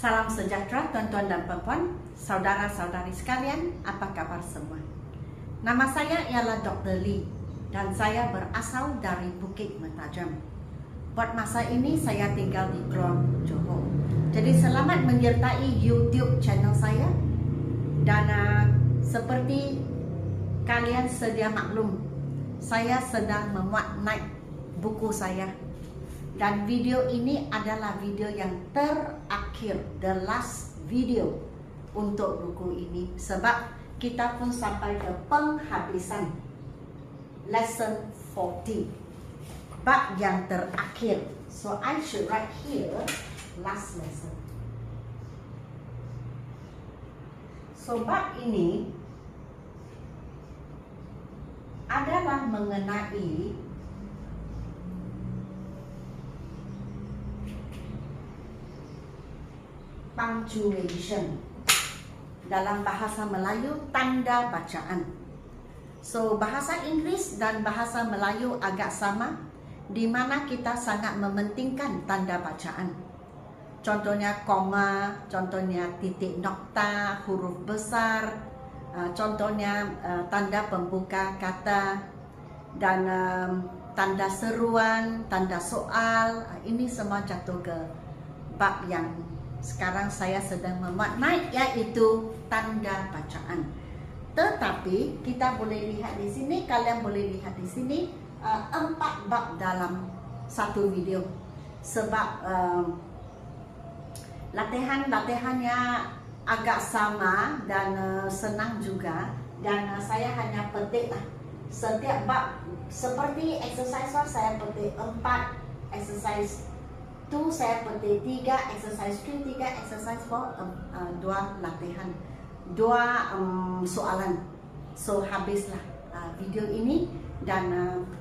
Salam sejahtera tuan-tuan dan puan-puan, saudara-saudari sekalian, apa kabar semua? Nama saya ialah Dr. Lee dan saya berasal dari Bukit Mentajam. Buat masa ini saya tinggal di Klang, Johor. Jadi selamat menyertai YouTube channel saya. Dan seperti kalian sedia maklum, saya sedang memuat naik buku saya. Dan video ini adalah video yang terakhir, the last video untuk buku ini. Sebab kita pun sampai ke penghabisan lesson 40, bab yang terakhir. So I should write here, last lesson. So bab ini adalah mengenai punctuation, dalam bahasa Melayu tanda bacaan. So bahasa Inggeris dan bahasa Melayu agak sama, di mana kita sangat mementingkan tanda bacaan. Contohnya koma, contohnya titik nokta, huruf besar, contohnya tanda pembuka kata, dan tanda seruan, tanda soal. Ini semua jatuh ke bab yang sekarang saya sedang memuat naik, yaitu tanda bacaan. Tetapi kita boleh lihat di sini, kalian boleh lihat di sini 4 bab dalam satu video. Sebab latihannya agak sama dan senang juga. Dan saya hanya petik setiap bab, seperti exercise 1 saya petik 4, exercise 2 saya petik 3, exercise 3, exercise 4, 2 latihan, 2 soalan. So habislah video ini. Dan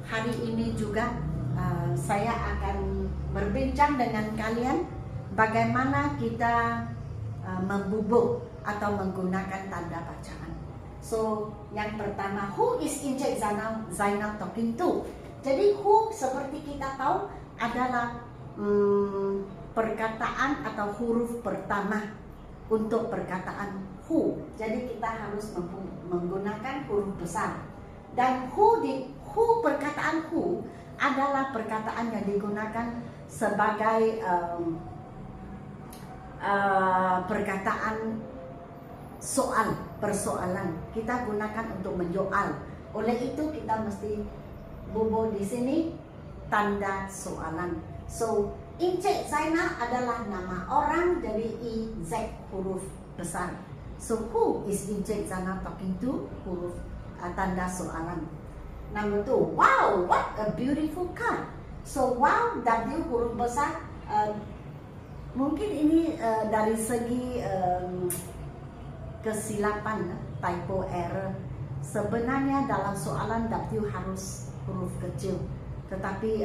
hari ini juga saya akan berbincang dengan kalian bagaimana kita membubuk atau menggunakan tanda bacaan. So yang pertama, who is Encik Zainal talking to? Jadi who seperti kita tahu adalah perkataan atau huruf pertama untuk perkataan who. Jadi kita harus menggunakan huruf besar. Dan perkataan who adalah perkataan yang digunakan sebagai perkataan soal, persoalan. Kita gunakan untuk menyoal. Oleh itu kita mesti bubur di sini tanda soalan. So Encik Zainal adalah nama orang, jadi EZ huruf besar. So who is Encik Zainal talking to? Huruf tanda soalan. Number 2, wow, what a beautiful car. So wow, W huruf besar. Mungkin ini dari segi kesilapan, typo error. Sebenarnya dalam soalan W harus huruf kecil, tetapi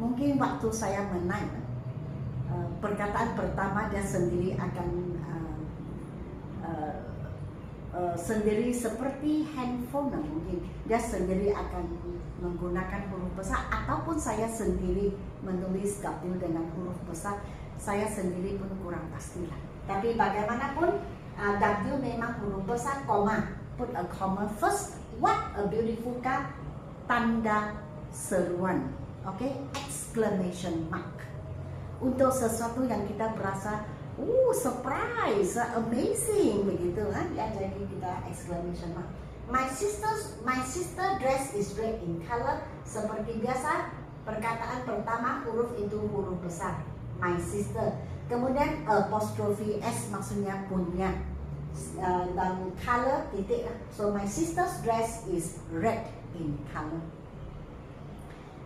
mungkin waktu saya menaik perkataan pertama dia sendiri akan sendiri seperti handphone, mungkin dia sendiri akan menggunakan huruf besar, ataupun saya sendiri menulis W dengan huruf besar, saya sendiri pun kurang pastilah. Tapi bagaimanapun W memang huruf besar, koma, put a comma first. What a beautiful car, tanda seruan. Okay, exclamation mark. Untuk sesuatu yang kita berasa surprise, amazing begitu kan? Ya, jadi kita exclamation mark. My sister dress is red in color. Seperti biasa, perkataan pertama huruf itu huruf besar, my sister. Kemudian apostrophe S maksudnya punya, dan color titik. So my sister's dress is red in color.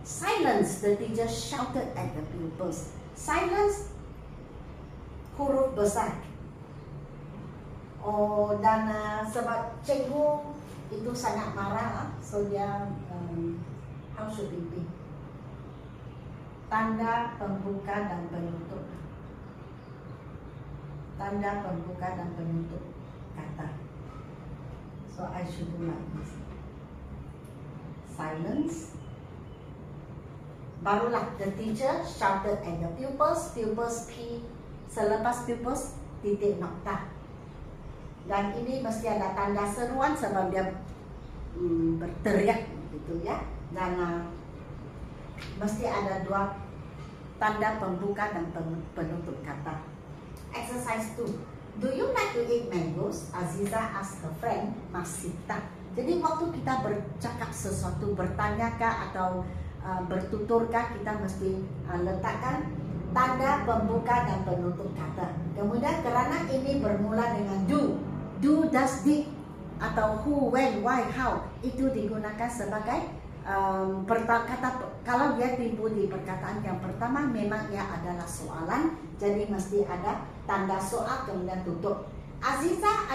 Silence, the teacher shouted at the pupils. Silence, huruf besar. Dan sebab cikgu itu sangat marah, so dia how should it be? Tanda pembuka dan penutup. Tanda pembuka dan penutup kata. So I should do like this. Silence. Barulah the teacher shouted at the pupils. Pupils P selepas pupus titik nokta. Dan ini mesti ada tanda seruan sebab dia berteriak gitu ya. Dan mesti ada dua tanda pembuka dan penutup kata. Exercise 2. Do you like to eat mangoes? Aziza asked her friend Masita. Jadi waktu kita bercakap sesuatu, bertanyakah atau bertuturkah, kita mesti letakkan tanda pembuka dan penutup kata. Kemudian kerana ini bermula dengan do, does, did, atau who, when, why, how, itu digunakan sebagai kata. Kalau dia timbul di perkataan yang pertama, memang ia adalah soalan, jadi mesti ada tanda soal kemudian tutup. Aziza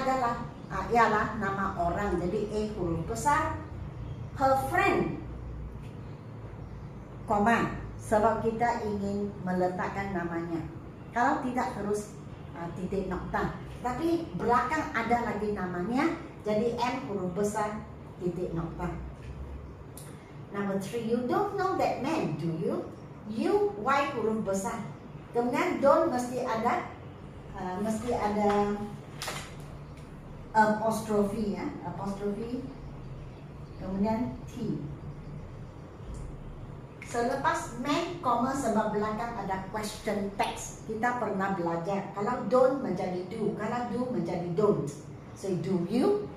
ialah nama orang, jadi A huruf besar. Her friend, koma, sebab kita ingin meletakkan namanya. Kalau tidak terus titik nokta. Tapi belakang ada lagi namanya, jadi M huruf besar titik nokta. Number 3, you don't know that man, do you? You, Y huruf besar. Kemudian don't mesti ada apostrophe ya, apostrophe. Kemudian T. Selepas man, koma sebab belakang ada question text. Kita pernah belajar kalau don't menjadi do, kalau do menjadi don't. So do you,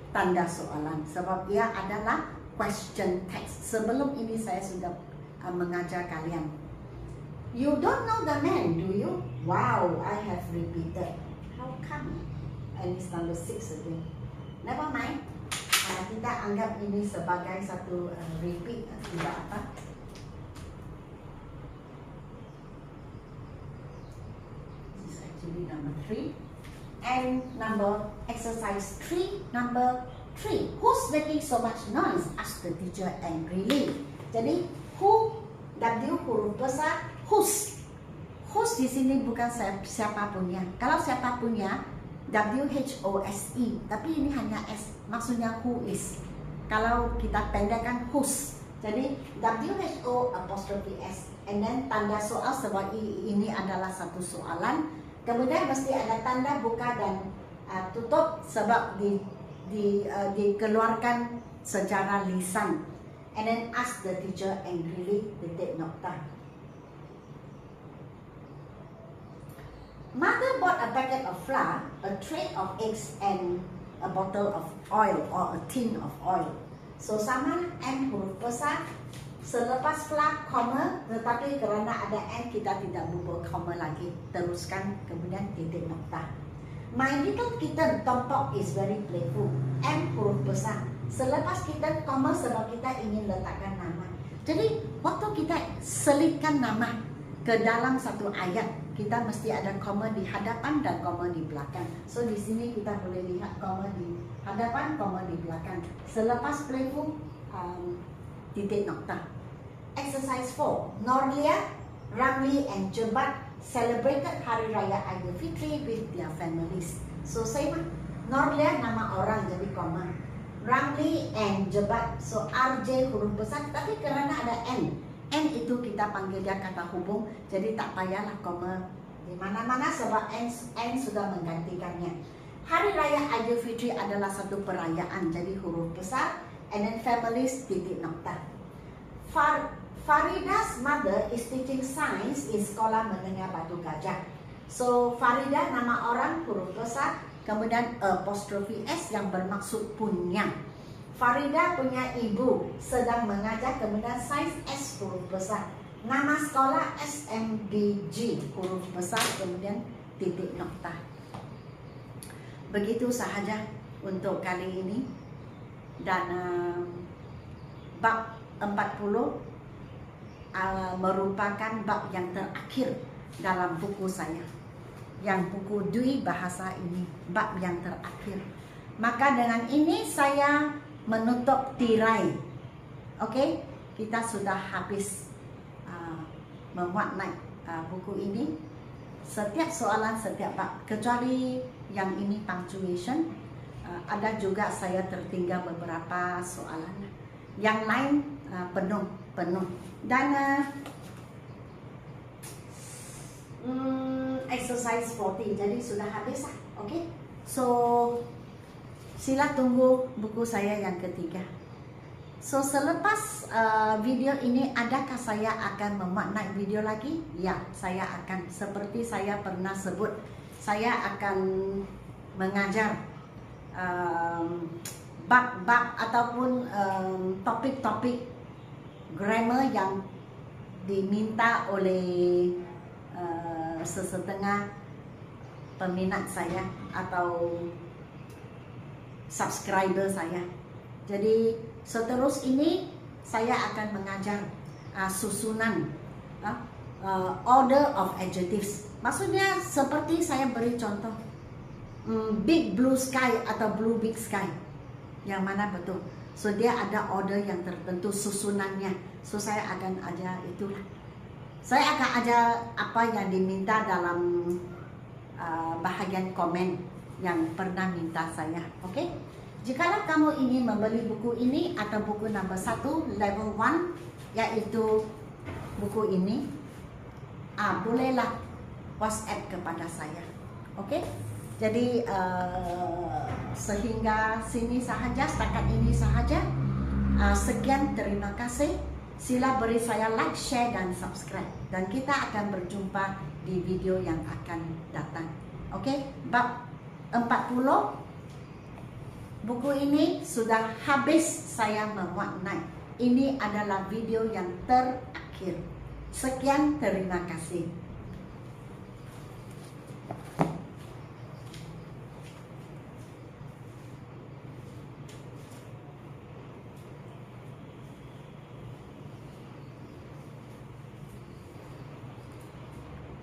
tanda soalan sebab ia adalah question text. Sebelum ini saya sudah mengajar kalian. You don't know the man, do you? Wow, I have repeated. How come? And it's number 6 again. Never mind. Kita anggap ini sebagai satu repeat, tidak apa. This is actually number 3. And exercise 3, number 3. Who's making so much noise? Asked the teacher angrily. Jadi who, W huruf besar, whose. Whose di sini bukan siapapunnya. Kalau siapapunnya WHOSE, tapi ini hanya S, maksudnya who is. Kalau kita pendekkan whose, jadi WHO apostrophe S, and then tanda soal sebab ini adalah satu soalan. Kemudian mesti ada tanda buka dan tutup sebab dikeluarkan secara lisan. And then ask the teacher angrily, titik nokta. Mother bought a packet of flour, a tray of eggs, and a bottle of oil or a tin of oil. So sama M huruf besar. Selepas flour, koma, tetapi kerana ada N kita tidak bubuh koma lagi. Teruskan kemudian titik nokta. My little kitten Tompok is very playful. M huruf besar. Selepas kitten, koma sebab kita ingin letakkan nama. Jadi waktu kita selipkan nama ke dalam satu ayat, kita mesti ada koma di hadapan dan koma di belakang. So di sini kita boleh lihat koma di hadapan, koma di belakang. Selepas playful, titik nokta. Exercise 4. Norlia, Ramli, and Jebat celebrated Hari Raya Aidilfitri with their families. So same, Norlia nama orang jadi koma. Ramli and Jebat, so RJ huruf besar, tapi kerana ada N itu kita panggil dia kata hubung, jadi tak payahlah koma di mana-mana sebab N sudah menggantikannya. Hari Raya Aidilfitri adalah satu perayaan, jadi huruf besar, and then families titik nokta. Farida's mother is teaching science in Sekolah Menengah Batu Gajah. So Farida nama orang huruf besar, kemudian apostrophe S yang bermaksud punya. Farida punya ibu sedang mengajar, kemudian sains S huruf besar. Nama sekolah SMBG huruf besar, kemudian titik nokta. Begitu sahaja untuk kali ini. Dan bab 40 merupakan bab yang terakhir dalam buku saya, yang buku Dwi Bahasa ini, bab yang terakhir. Maka dengan ini saya menutup tirai. Oke, kita sudah habis memuat naik buku ini. Setiap soalan, setiap bab, kecuali yang ini punctuation, ada juga saya tertinggal beberapa soalan. Yang lain penuh. Dan exercise 40. Jadi sudah habis lah. Oke. So sila tunggu buku saya yang ketiga. So selepas video ini, adakah saya akan memaknai video lagi? Ya, saya akan. Seperti saya pernah sebut, saya akan mengajar bab-bab ataupun topik-topik grammar yang diminta oleh sesetengah peminat saya atau subscriber saya. Jadi seterus ini saya akan mengajar susunan order of adjectives. Maksudnya seperti saya beri contoh big blue sky atau blue big sky, yang mana betul. So dia ada order yang tertentu susunannya. So saya akan ajar itulah. Saya akan ajar apa yang diminta dalam bahagian komen yang pernah minta saya. Oke? Jikalau kamu ingin membeli buku ini atau buku nomor 1 level 1, yaitu buku ini, bolehlah WhatsApp kepada saya. Oke? Jadi sehingga sini sahaja, setakat ini sahaja. Sekian, terima kasih. Sila beri saya like, share dan subscribe, dan kita akan berjumpa di video yang akan datang. Oke? Bab 40, buku ini sudah habis saya memaknai. Ini adalah video yang terakhir. Sekian, terima kasih.